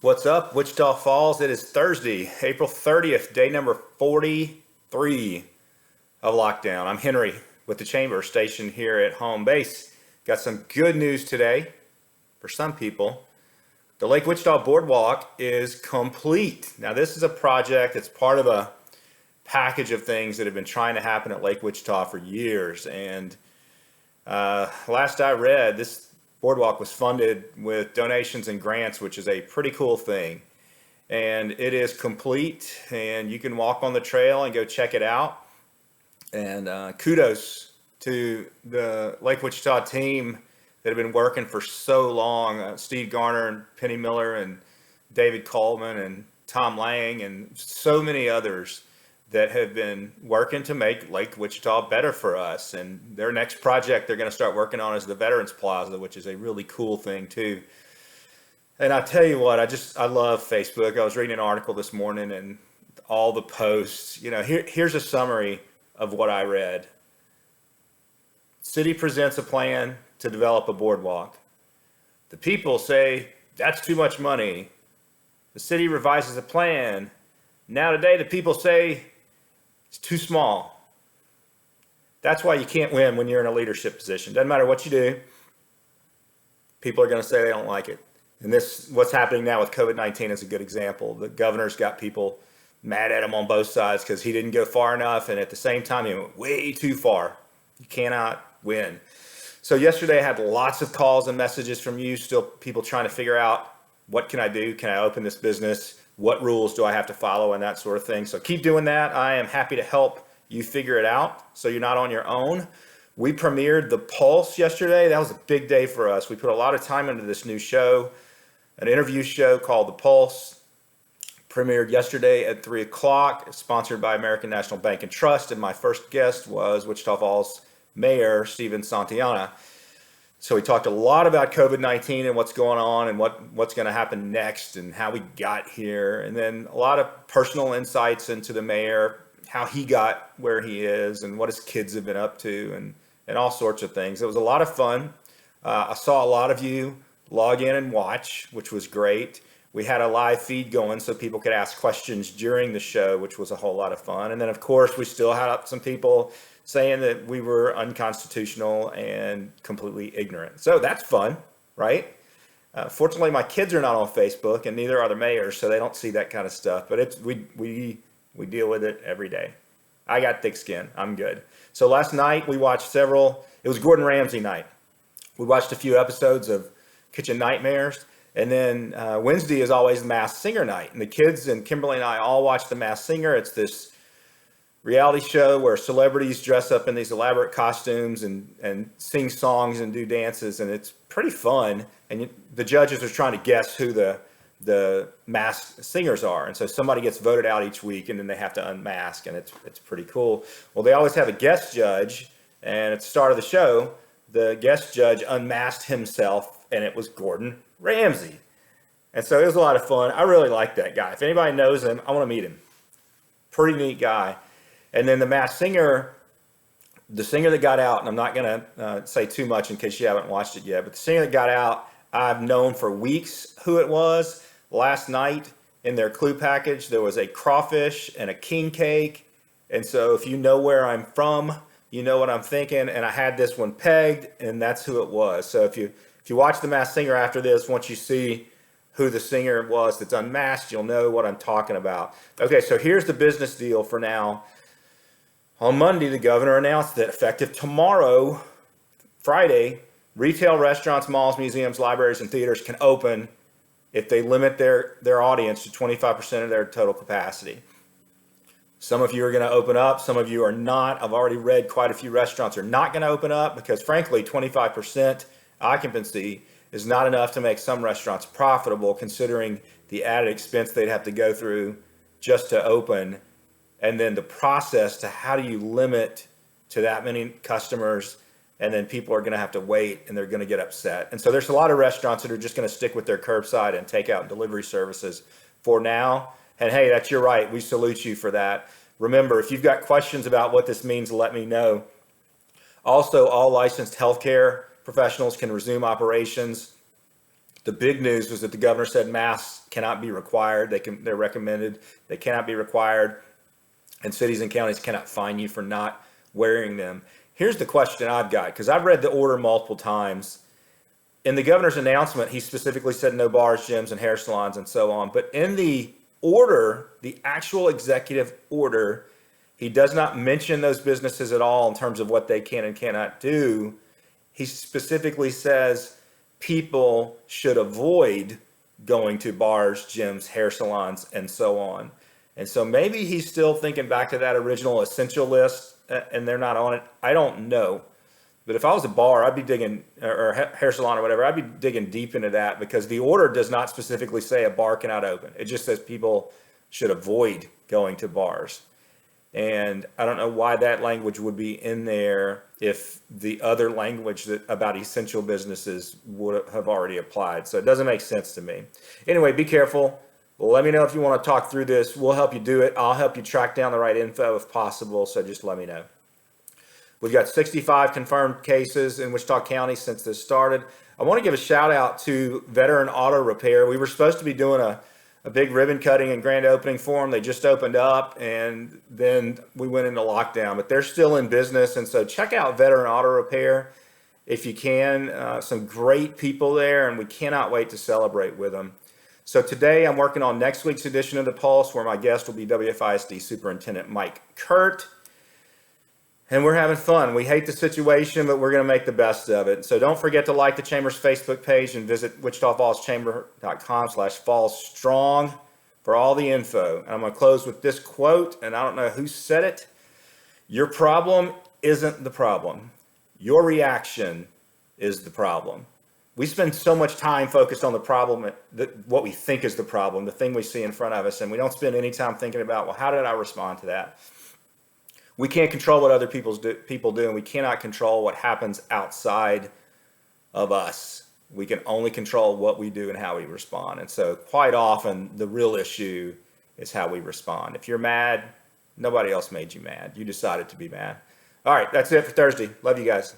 What's up, Wichita Falls? It is Thursday, April 30th, day number 43 of lockdown. I'm Henry with the Chamber station here at home base. Got some good news today for some people. The Lake Wichita Boardwalk is complete. Now, this is a project that's part of a package of things that have been trying to happen at Lake Wichita for years. And last I read, this Boardwalk was funded with donations and grants, which is a pretty cool thing. And it is complete, and you can walk on the trail and go check it out. And kudos to the Lake Wichita team that have been working for so long. Steve Garner and Penny Miller and David Coleman and Tom Lang and so many others that have been working to make Lake Wichita better for us. And their next project they're going to start working on is the Veterans Plaza, which is a really cool thing too. And I tell you what, I love Facebook. I was reading an article this morning and all the posts. Here's a summary of what I read. City presents a plan to develop a boardwalk. The people say that's too much money. The city revises a plan. Now today the people say it's too small. That's why you can't win when you're in a leadership position. Doesn't matter what you do, people are going to say they don't like it. And what's happening now with COVID-19 is a good example. The governor's got people mad at him on both sides because he didn't go far enough, and at the same time he went way too far. You cannot win. So yesterday I had lots of calls and messages from you, still people trying to figure out, what can I do? Can I open this business? What rules do I have to follow and that sort of thing? So keep doing that. I am happy to help you figure it out so you're not on your own. We premiered The Pulse yesterday. That was a big day for us. We put a lot of time into this new show, an interview show called The Pulse. Premiered yesterday at 3 o'clock, sponsored by American National Bank and Trust. And my first guest was Wichita Falls Mayor Stephen Santayana. So we talked a lot about COVID-19 and what's going on and what's going to happen next and how we got here. And then a lot of personal insights into the mayor, how he got where he is and what his kids have been up to and all sorts of things. It was a lot of fun. I saw a lot of you log in and watch, which was great. We had a live feed going so people could ask questions during the show, which was a whole lot of fun. And then, of course, we still had some people saying that we were unconstitutional and completely ignorant. So that's fun, right? Fortunately, my kids are not on Facebook, and neither are the mayors, so they don't see that kind of stuff. But we deal with it every day. I got thick skin. I'm good. So last night we watched it was Gordon Ramsay night. We watched a few episodes of Kitchen Nightmares. And then Wednesday is always the Masked Singer night. And the kids and Kimberly and I all watch the Masked Singer. It's this reality show where celebrities dress up in these elaborate costumes and sing songs and do dances. And it's pretty fun. And the judges are trying to guess who the masked singers are. And so somebody gets voted out each week and then they have to unmask. And it's pretty cool. Well, they always have a guest judge. And at the start of the show, the guest judge unmasked himself, and it was Gordon Ramsay. And so it was a lot of fun. I really like that guy. If anybody knows him, I want to meet him. Pretty neat guy. And then the Masked Singer, the singer that got out, and I'm not going to say too much in case you haven't watched it yet, but the singer that got out, I've known for weeks who it was. Last night in their clue package, there was a crawfish and a king cake. And so if you know where I'm from, you know what I'm thinking. And I had this one pegged, and that's who it was. So if you watch The Masked Singer after this, once you see who the singer was that's unmasked, you'll know what I'm talking about. Okay, so here's the business deal for now. On Monday, the governor announced that effective tomorrow, Friday, retail restaurants, malls, museums, libraries, and theaters can open if they limit their audience to 25% of their total capacity. Some of you are going to open up. Some of you are not. I've already read quite a few restaurants are not going to open up because, frankly, 25% occupancy is not enough to make some restaurants profitable, considering the added expense they'd have to go through just to open. And then the process to how do you limit to that many customers, and then people are going to have to wait and they're going to get upset. And so there's a lot of restaurants that are just going to stick with their curbside and takeout and delivery services for now. And hey, that's your right. We salute you for that. Remember, if you've got questions about what this means, let me know. Also, all licensed healthcare professionals can resume operations The big news was that the governor said masks cannot be required. They're recommended. They cannot be required, and cities and counties cannot fine you for not wearing them. Here's the question I've got, because I've read the order multiple times. In the governor's announcement, he specifically said no bars, gyms, and hair salons and so on. But in the order, the actual executive order, he does not mention those businesses at all in terms of what they can and cannot do. He specifically says people should avoid going to bars, gyms, hair salons, and so on. And so maybe he's still thinking back to that original essential list and they're not on it. I don't know. But if I was a bar, I'd be digging, or hair salon or whatever, I'd be digging deep into that, because the order does not specifically say a bar cannot open. It just says people should avoid going to bars. And I don't know why that language would be in there if the other language about essential businesses would have already applied. So it doesn't make sense to me. Anyway, be careful. Let me know if you want to talk through this. We'll help you do it. I'll help you track down the right info if possible. So just let me know. We've got 65 confirmed cases in Wichita County since this started. I want to give a shout out to Veteran Auto Repair. We were supposed to be doing a big ribbon cutting and grand opening for them. They just opened up and then we went into lockdown, but they're still in business. And so check out Veteran Auto Repair if you can. Some great people there, and we cannot wait to celebrate with them. So today I'm working on next week's edition of The Pulse, where my guest will be WFISD Superintendent Mike Kurt. And we're having fun. We hate the situation, but we're going to make the best of it. So don't forget to like the Chamber's Facebook page and visit wichitafallschamber.com/fallsstrong for all the info. And I'm going to close with this quote, and I don't know who said it. Your problem isn't the problem. Your reaction is the problem. We spend so much time focused on the problem, what we think is the problem, the thing we see in front of us, and we don't spend any time thinking about, well, how did I respond to that? We can't control what other people do, and we cannot control what happens outside of us. We can only control what we do and how we respond. And so quite often, the real issue is how we respond. If you're mad, nobody else made you mad. You decided to be mad. All right, that's it for Thursday. Love you guys.